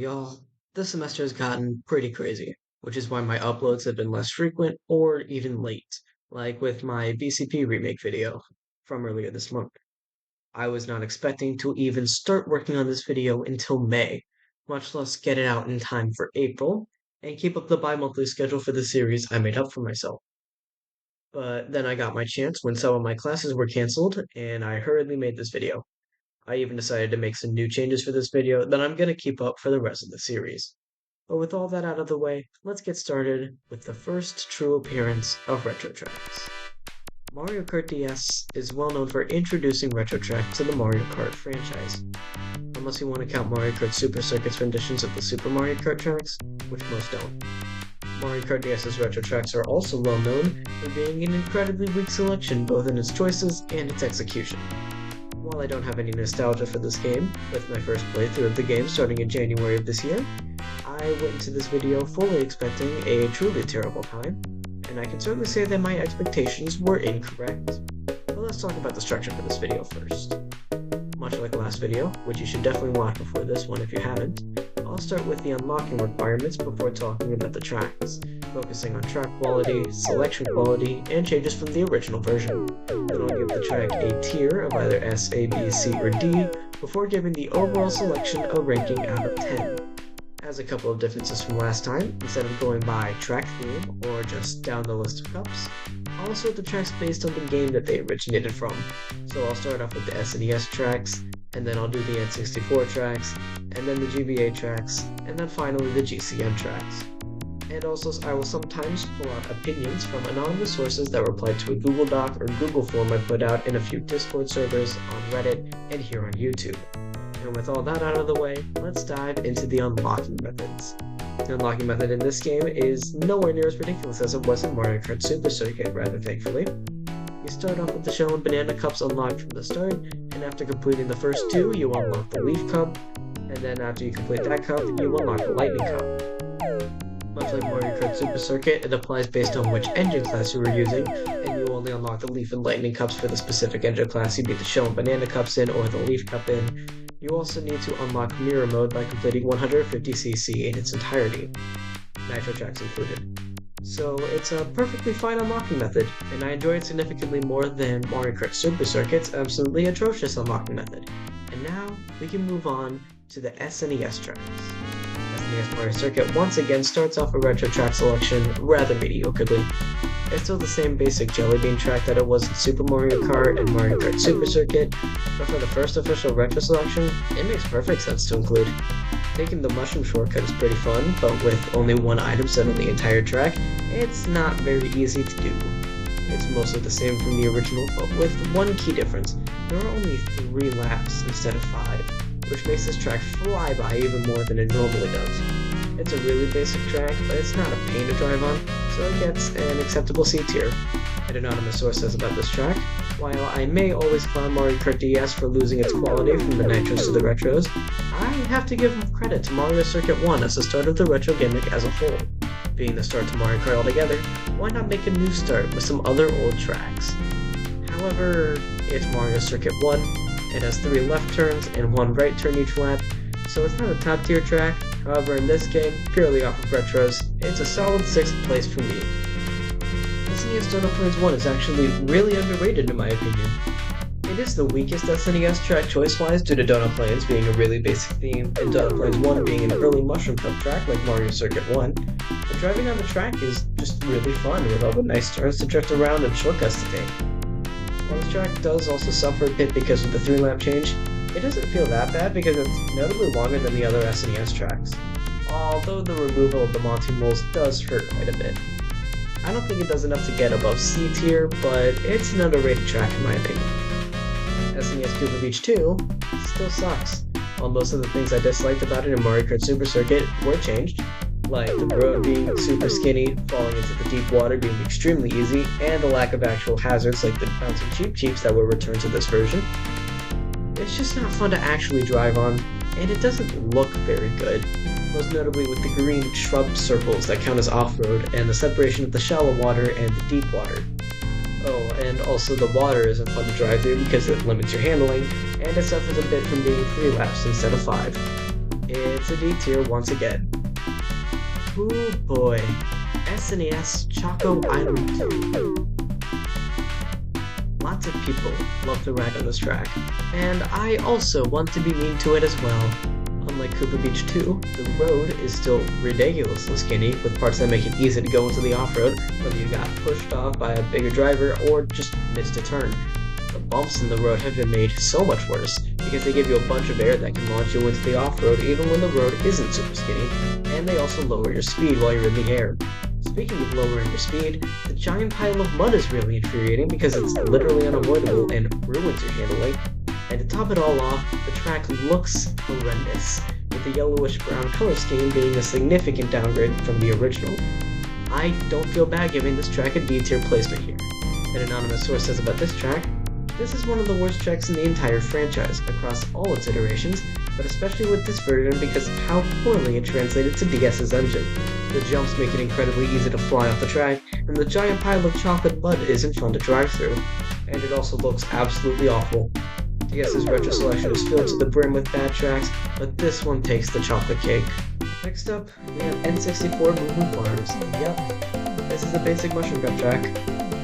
y'all, this semester has gotten pretty crazy, which is why my uploads have been less frequent or even late, like with my BCP remake video from earlier this month. I was not expecting to even start working on this video until May, much less get it out in time for April, and keep up the bi-monthly schedule for the series I made up for myself. But then I got my chance when some of my classes were canceled, and I hurriedly made this video. I even decided to make some new changes for this video that I'm gonna keep up for the rest of the series. But with all that out of the way, let's get started with the first true appearance of Retro Tracks. Mario Kart DS is well known for introducing Retro Tracks to the Mario Kart franchise. Unless you want to count Mario Kart Super Circuit's renditions of the Super Mario Kart tracks, which most don't. Mario Kart DS's Retro Tracks are also well known for being an incredibly weak selection both in its choices and its execution. While I don't have any nostalgia for this game, with my first playthrough of the game starting in January of this year, I went into this video fully expecting a truly terrible time, and I can certainly say that my expectations were incorrect. But let's talk about the structure for this video first. Much like the last video, which you should definitely watch before this one if you haven't, I'll start with the unlocking requirements before talking about the tracks, focusing on track quality, selection quality, and changes from the original version. Then I'll give the track a tier of either S, A, B, C, or D before giving the overall selection a ranking out of 10. As a couple of differences from last time, instead of going by track theme or just down the list of cups, I'll sort the tracks based on the game that they originated from. So I'll start off with the SNES Tracks, and then I'll do the N64 Tracks, and then the GBA Tracks, and then finally the GCM Tracks. And also, I will sometimes pull out opinions from anonymous sources that replied to a Google Doc or Google form I put out in a few Discord servers, on Reddit, and here on YouTube. And with all that out of the way, let's dive into the unlocking methods. The unlocking method in this game is nowhere near as ridiculous as it was in Mario Kart Super Circuit, rather thankfully. You start off with the shell and banana cups unlocked from the start, and after completing the first two, you unlock the leaf cup, and then after you complete that cup, you unlock the lightning cup. Much like Mario Kart Super Circuit, it applies based on which engine class you are using, and you only unlock the leaf and lightning cups for the specific engine class you beat the shell and banana cups in or the leaf cup in. You also need to unlock mirror mode by completing 150cc in its entirety, Nitro Tracks included. So it's a perfectly fine unlocking method, and I enjoy it significantly more than Mario Kart Super Circuit's absolutely atrocious unlocking method. And now, we can move on to the SNES Tracks. SNES Mario Circuit once again starts off a retro track selection rather mediocrely. It's still the same basic jelly bean track that it was in Super Mario Kart and Mario Kart Super Circuit, but for the first official retro selection, it makes perfect sense to include. Taking the mushroom shortcut is pretty fun, but with only one item set on the entire track, it's not very easy to do. It's mostly the same from the original, but with one key difference. There are only 3 laps instead of 5, which makes this track fly by even more than it normally does. It's a really basic track, but it's not a pain to drive on, so it gets an acceptable C tier. An anonymous source says about this track, while I may always clown Mario Kart DS for losing its quality from the Nitros to the Retros, I have to give credit to Mario Circuit 1 as the start of the retro gimmick as a whole. Being the start to Mario Kart altogether, why not make a new start with some other old tracks? However, it's Mario Circuit 1, it has 3 left turns and 1 right turn each lap, so it's not a top tier track. However, in this game, purely off of retros, it's a solid 6th place for me. SNES Donut Plains 1 is actually really underrated in my opinion. It is the weakest SNES track choice-wise due to Donut Plains being a really basic theme and Donut Plains 1 being an early Mushroom Cup track like Mario Circuit 1, but driving on the track is just really fun with all the nice turns to drift around and shortcuts to take. While this track does also suffer a bit because of the 3-lap change, it doesn't feel that bad because it's notably longer than the other SNES tracks, although the removal of the Monty Moles does hurt quite a bit. I don't think it does enough to get above C tier, but it's an underrated track in my opinion. SNES Cooper Beach 2 still sucks, while most of the things I disliked about it in Mario Kart Super Circuit were changed, like the road being super skinny, falling into the deep water being extremely easy, and the lack of actual hazards like the bouncing Cheep Cheeps that were returned to this version. It's just not fun to actually drive on, and it doesn't look very good, most notably with the green shrub circles that count as off-road, and the separation of the shallow water and the deep water. Oh, and also the water isn't fun to drive through because it limits your handling, and it suffers a bit from being 3 laps instead of 5. it's a D tier once again. Ooh boy, SNES Choco Island 2. Lots of people love to rag on this track, and I also want to be mean to it as well. Unlike Cooper Beach 2, the road is still ridiculously skinny, with parts that make it easy to go into the off-road, whether you got pushed off by a bigger driver or just missed a turn. The bumps in the road have been made so much worse, because they give you a bunch of air that can launch you into the off-road even when the road isn't super skinny, and they also lower your speed while you're in the air. Speaking of lowering your speed, the giant pile of mud is really infuriating because it's literally unavoidable and ruins your handling. And to top it all off, the track looks horrendous, with the yellowish-brown color scheme being a significant downgrade from the original. I don't feel bad giving this track a D-tier placement here. An anonymous source says about this track, "This is one of the worst tracks in the entire franchise, across all its iterations, but especially with this version because of how poorly it translated to DS's engine. The jumps make it incredibly easy to fly off the track, and the giant pile of chocolate mud isn't fun to drive through. And it also looks absolutely awful. DS's retro selection is filled to the brim with bad tracks, but this one takes the chocolate cake." Next up, we have N64 Moving Farms. Yep, this is a basic mushroom cut track.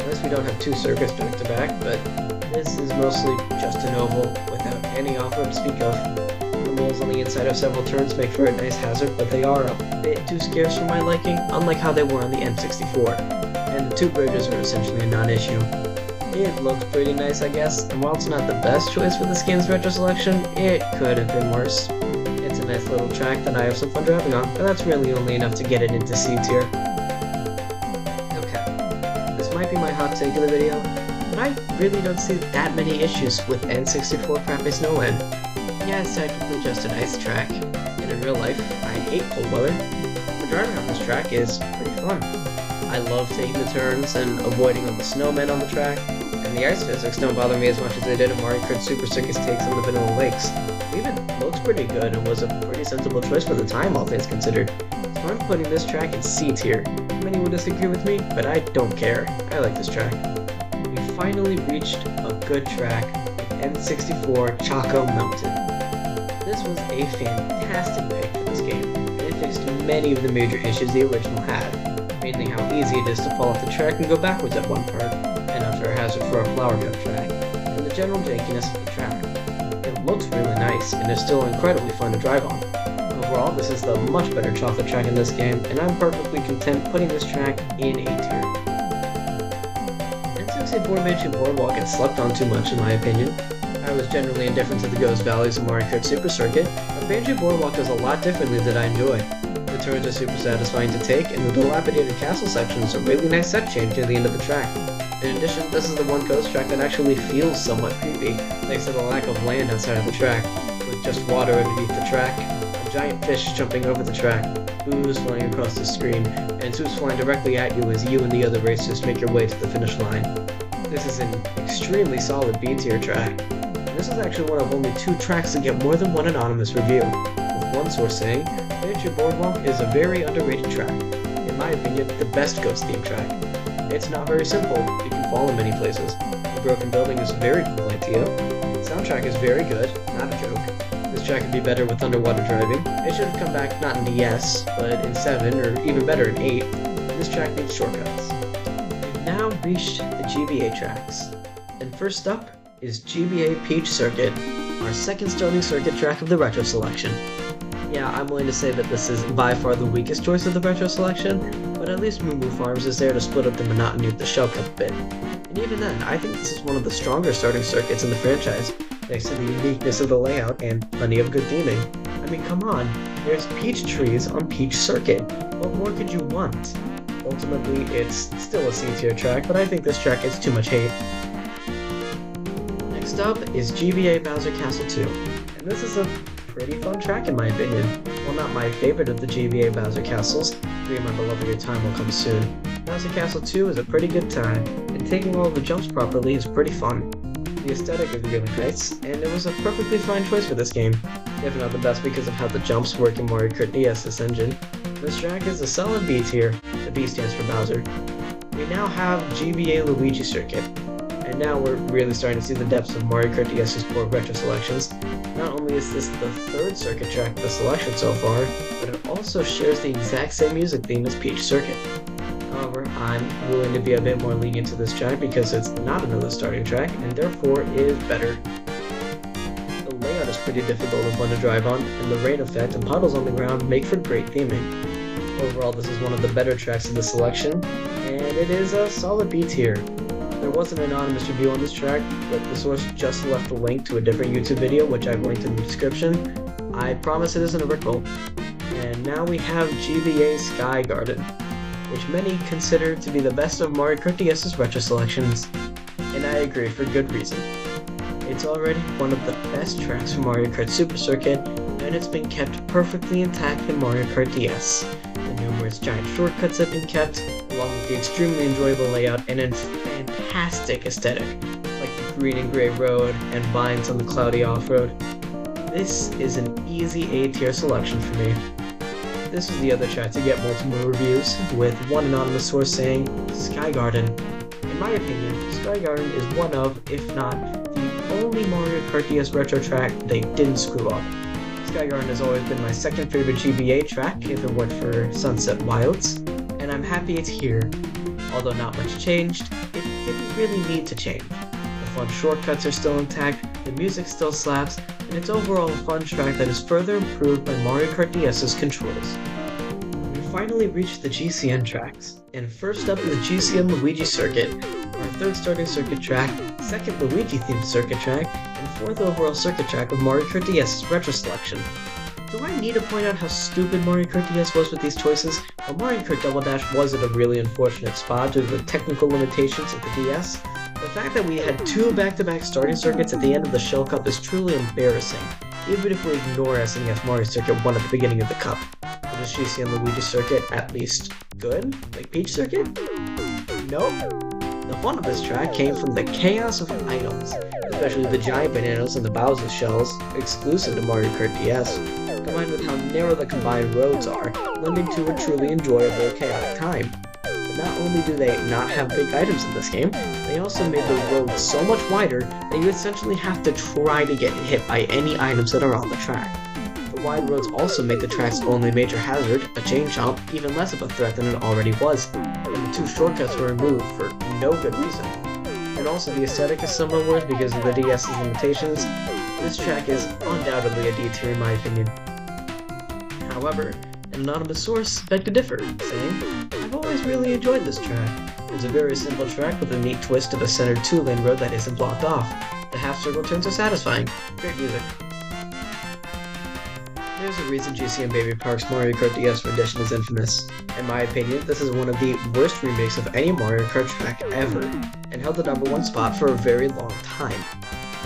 At least we don't have two circuits back to back, but this is mostly just an oval without any off-road to speak of. The moles on the inside of several turns make for a nice hazard, but they are a bit too scarce for my liking, unlike how they were on the N64. And the two bridges are essentially a non-issue. It looks pretty nice, I guess, and while it's not the best choice for this game's retro selection, it could have been worse. It's a nice little track that I have some fun driving on, but that's really only enough to get it into C tier. Okay, this might be my hot take of the video, but I really don't see that many issues with N64 Frappe Snow N. Yeah, it's technically just an ice track, and in real life, I hate cold weather, but driving on this track is pretty fun. I love taking the turns and avoiding all the snowmen on the track, and the ice physics don't bother me as much as they did in Mario Kart Super Circuit's takes on the Vanilla Lakes. It even looks pretty good and was a pretty sensible choice for the time, all things considered. So I'm putting this track in C tier. Many will disagree with me, but I don't care. I like this track. We finally reached a good track with N64 Choco Mountain. This was a fantastic pick for this game, and it fixed many of the major issues the original had. Mainly how easy it is to fall off the track and go backwards at one part, an unfair hazard for a flower cut track, and the general jankiness of the track. It looks really nice, and is still incredibly fun to drive on. Overall, this is the much better chocolate track in this game, and I'm perfectly content putting this track in A tier. N64 Banshee Boardwalk gets slept on too much in my opinion. I was generally indifferent to the Ghost Valleys of Mario Kart Super Circuit, but Banshee Boardwalk does a lot differently that I enjoy. The turns are super satisfying to take, and the dilapidated castle section is a really nice set change near the end of the track. In addition, this is the one ghost track that actually feels somewhat creepy, thanks to the lack of land outside of the track, with just water underneath the track, a giant fish jumping over the track, ooze flying across the screen, and tubes flying directly at you as you and the other racers make your way to the finish line. This is an extremely solid B tier track. This is actually one of only 2 tracks to get more than one anonymous review, with one source saying, "Banshee Boardwalk is a very underrated track. In my opinion, the best ghost theme track. It's not very simple, you can fall in many places. The broken building is a very cool idea. The soundtrack is very good, not a joke. This track could be better with underwater driving. It should have come back not in DS, but in 7, or even better in 8. This track needs shortcuts." We've now reached the GBA Tracks. And first up is GBA Peach Circuit, our second starting circuit track of the retro selection. Yeah, I'm willing to say that this is by far the weakest choice of the retro selection, but at least Moo Moo Farms is there to split up the monotony of the shell cut a bit. And even then, I think this is one of the stronger starting circuits in the franchise, thanks to the uniqueness of the layout and plenty of good theming. I mean, come on, there's peach trees on Peach Circuit. What more could you want? Ultimately, it's still a C tier track, but I think this track gets too much hate. Next up is GBA Bowser Castle 2, and this is a pretty fun track in my opinion. While not my favorite of the GBA Bowser Castles, Dream on the Love of Your Time will come soon. Bowser Castle 2 is a pretty good time, and taking all of the jumps properly is pretty fun. The aesthetic is really nice, and it was a perfectly fine choice for this game, if not the best because of how the jumps work in Mario Kart DS's engine. This track is a solid B tier, the B stands for Bowser. We now have GBA Luigi Circuit, and And now we're really starting to see the depths of Mario Kart DS's core retro selections. Not only is this the third circuit track of the selection so far, but it also shares the exact same music theme as Peach Circuit. However, I'm willing to be a bit more lenient to this track because it's not another starting track, and therefore is better. The layout is pretty difficult and fun to drive on, and the rain effect and puddles on the ground make for great theming. Overall, this is one of the better tracks in the selection, and it is a solid B tier. There was an anonymous review on this track, but the source just left a link to a different YouTube video, which I've linked in the description. I promise it isn't a rickroll. And now we have GBA Sky Garden, which many consider to be the best of Mario Kart DS's retro selections, and I agree for good reason. It's already one of the best tracks from Mario Kart Super Circuit, and it's been kept perfectly intact in Mario Kart DS. The numerous giant shortcuts have been kept, along with the extremely enjoyable layout and a fantastic aesthetic, like the green and gray road and vines on the cloudy off-road. This is an easy A tier selection for me. This is the other track to get multiple reviews, with one anonymous source saying, Sky Garden. In my opinion, Sky Garden is one of, if not, the only Mario Kart DS retro track they didn't screw up. Sky Garden has always been my second favorite GBA track if it weren't for Sunset Wilds, and I'm happy it's here. Although not much changed, it didn't really need to change. The fun shortcuts are still intact, the music still slaps, and it's overall a fun track that is further improved by Mario Kart DS's controls. We finally reached the GCM Tracks, and first up is the GCM Luigi Circuit, our third starting circuit track, second Luigi-themed circuit track, and fourth overall circuit track of Mario Kart DS's retro selection. Do I need to point out how stupid Mario Kart DS was with these choices? While Mario Kart Double Dash was at a really unfortunate spot due to the technical limitations of the DS, the fact that we had two back-to-back starting circuits at the end of the Shell Cup is truly embarrassing, even if we ignore SNES Mario Circuit 1 at the beginning of the Cup. But is GCM Luigi Circuit at least good? Like Peach Circuit? Nope. The fun of this track came from the chaos of items, especially the giant bananas and the Bowser shells, exclusive to Mario Kart DS, combined with how narrow the combined roads are, lending to a truly enjoyable, chaotic time. But not only do they not have big items in this game, they also made the road so much wider that you essentially have to try to get hit by any items that are on the track. The wide roads also make the track's only major hazard, a chain jump, even less of a threat than it already was, and the two shortcuts were removed for no good reason. And also the aesthetic is somewhat worse because of the DS's limitations. This track is undoubtedly a D tier in my opinion. However, an anonymous source begged to differ, saying, I've always really enjoyed this track. It's a very simple track with a neat twist of a centered two-lane road that isn't blocked off. The half-circle turns are satisfying. Great music. There's a reason GCM Baby Park's Mario Kart DS rendition is infamous. In my opinion, this is one of the worst remakes of any Mario Kart track ever, and held the #1 spot for a very long time.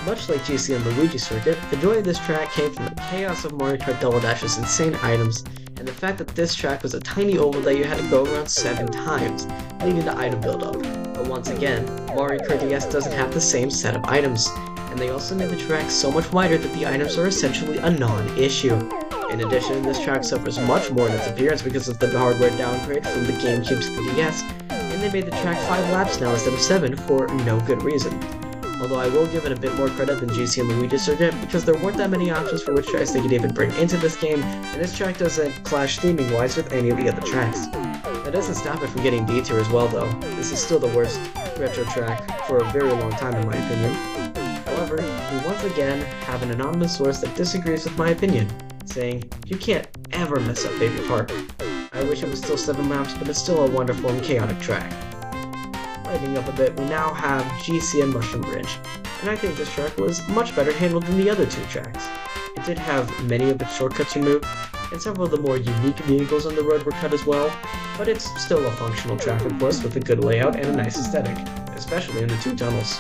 Much like GCM Luigi Circuit, the joy of this track came from the chaos of Mario Kart Double Dash's insane items, and the fact that this track was a tiny oval that you had to go around 7 times, leading to item buildup. But once again, Mario Kart DS doesn't have the same set of items, and they also made the track so much wider that the items are essentially a non-issue. In addition, this track suffers much more in its appearance because of the hardware downgrade from the GameCube to the DS, and they made the track 5 laps now instead of 7 for no good reason. Although I will give it a bit more credit than GCM Luigi Circuit, because there weren't that many options for which tracks they could even bring into this game, and this track doesn't clash theming-wise with any of the other tracks. That doesn't stop it from getting D tier as well though. This is still the worst retro track for a very long time in my opinion. However, we once again have an anonymous source that disagrees with my opinion, saying, you can't ever mess up Baby Park. I wish it was still 7 laps, but it's still a wonderful and chaotic track. Lightening up a bit, we now have GCM Mushroom Bridge, and I think this track was much better handled than the other two tracks. It did have many of its shortcuts removed, and several of the more unique vehicles on the road were cut as well, but it's still a functional track of course with a good layout and a nice aesthetic, especially in the 2 tunnels.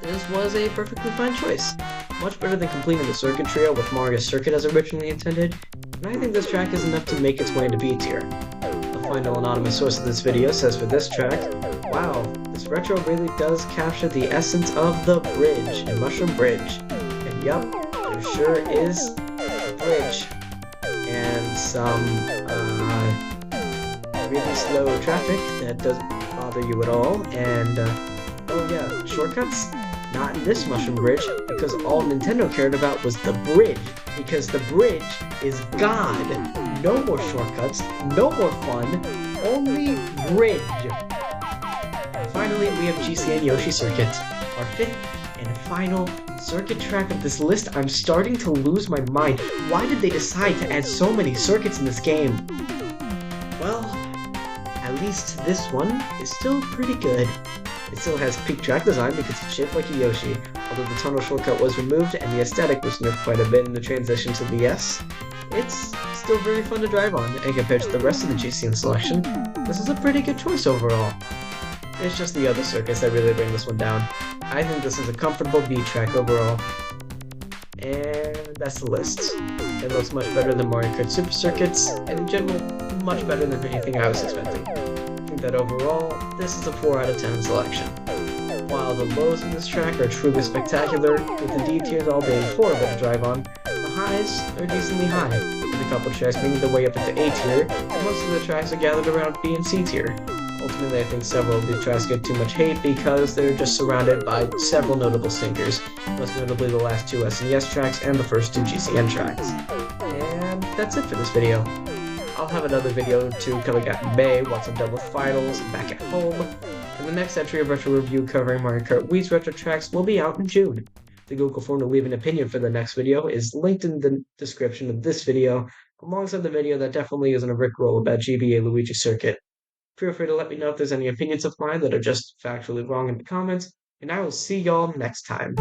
This was a perfectly fine choice, much better than completing the circuit trio with Mario Circuit as originally intended, and I think this track is enough to make its way into B tier. The final anonymous source of this video says for this track, wow, this retro really does capture the essence of the bridge in Mushroom Bridge. And yup, there sure is a bridge. And some, really slow traffic that doesn't bother you at all. And, oh yeah, shortcuts? Not in this Mushroom Bridge, because all Nintendo cared about was the bridge, because the bridge is God. No more shortcuts, no more fun, only bridge. And finally, we have GCM Yoshi Circuit, our fifth and final circuit track of this list. I'm starting to lose my mind. Why did they decide to add so many circuits in this game? Well, at least this one is still pretty good. It still has peak track design because it's shaped like a Yoshi, although the tunnel shortcut was removed and the aesthetic was nerfed quite a bit in the transition to the S. It's still very fun to drive on, and compared to the rest of the GCM selection, this is a pretty good choice overall. It's just the other circuits that really bring this one down. I think this is a comfortable B track overall. And that's the list. It looks much better than Mario Kart Super Circuits, and in general, much better than anything I was expecting. I think that overall, this is a 4 out of 10 selection. While the lows in this track are truly spectacular, with the D tiers all being horrible to drive on, the highs are decently high, with a couple tracks making their way up into A tier, and most of the tracks are gathered around B and C tier. Ultimately, I think several of these tracks get too much hate because they're just surrounded by several notable stinkers, most notably the last 2 SNES Tracks and the first 2 GCM Tracks. And that's it for this video. I'll have another video or two coming out in May once I'm done with finals and back at home, and the next entry of Retro Review covering Mario Kart Wii's Retro Tracks will be out in June. The Google form to leave an opinion for the next video is linked in the description of this video, alongside the video that definitely isn't a rickroll about GBA Luigi Circuit. Feel free to let me know if there's any opinions of mine that are just factually wrong in the comments, and I will see y'all next time.